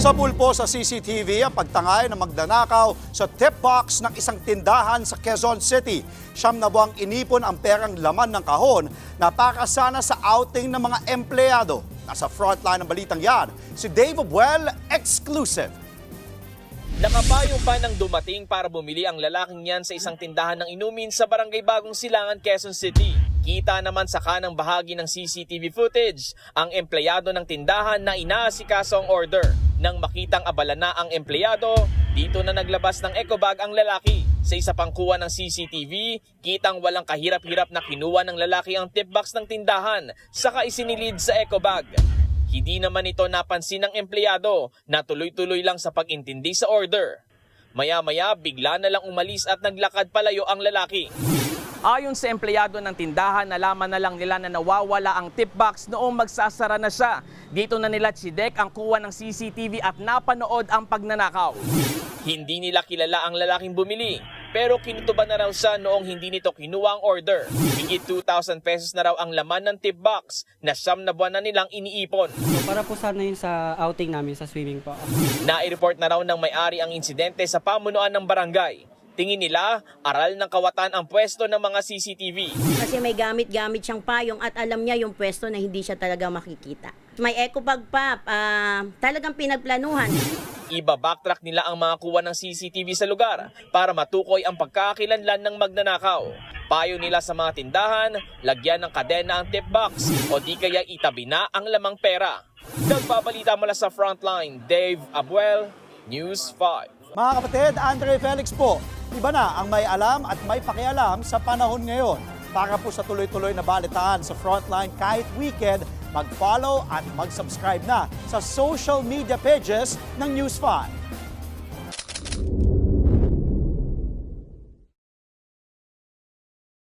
Sabul po sa CCTV ang pagtangay ng magnanakaw sa tip box ng isang tindahan sa Quezon City. Siyam na buwang inipon ang perang laman ng kahon na pakasana sa outing ng mga empleyado. Nasa frontline ng balitang yan, si Dave Abuel, exclusive. Nakapayong pa nang dumating para bumili ang lalaking yan sa isang tindahan ng inumin sa Barangay Bagong Silangan, Quezon City. Kita naman sa kanang bahagi ng CCTV footage ang empleyado ng tindahan na inaasikaso ang order. Nang makitang abala na ang empleyado, dito na naglabas ng ecobag ang lalaki. Sa isa pang kuha ng CCTV, kitang walang kahirap-hirap na kinuha ng lalaki ang tip box ng tindahan, saka isinilid sa ecobag. Hindi naman ito napansin ng empleyado na tuloy-tuloy lang sa pag-intindi sa order. Maya-maya, bigla na lang umalis at naglakad palayo ang lalaki. Ayon sa empleyado ng tindahan, nalaman na lang nila na nawawala ang tip box noong magsasara na siya. Dito na nila tsidek ang kuha ng CCTV at napanood ang pagnanakaw. Hindi nila kilala ang lalaking bumili, pero kinutuban na raw siya noong hindi nito kinuha ang order. Higit 2,000 pesos na raw ang laman ng tip box na siyam na buwan na nilang iniipon. Para po sana yun sa outing namin sa swimming po. Nai-report na raw ng may-ari ang insidente sa pamunuan ng barangay. Tingin nila, aral ng kawatan ang pwesto ng mga CCTV. Kasi may gamit-gamit siyang payong at alam niya yung pwesto na hindi siya talaga makikita. May ecobag pa, talagang pinagplanuhan. Iba-backtrack nila ang mga kuha ng CCTV sa lugar para matukoy ang pagkakakilanlan ng magnanakaw. Payo nila sa mga tindahan, lagyan ng kadena ang tip box o di kaya itabi na ang lamang pera. Nagbabalita mula sa Frontline, Dave Abuel, News 5. Mga kapatid, Andre Felix po, iba na ang may alam at may pakialam sa panahon ngayon. Para po sa tuloy-tuloy na balitaan sa Frontline kahit weekend, mag-follow at mag-subscribe na sa social media pages ng News 5.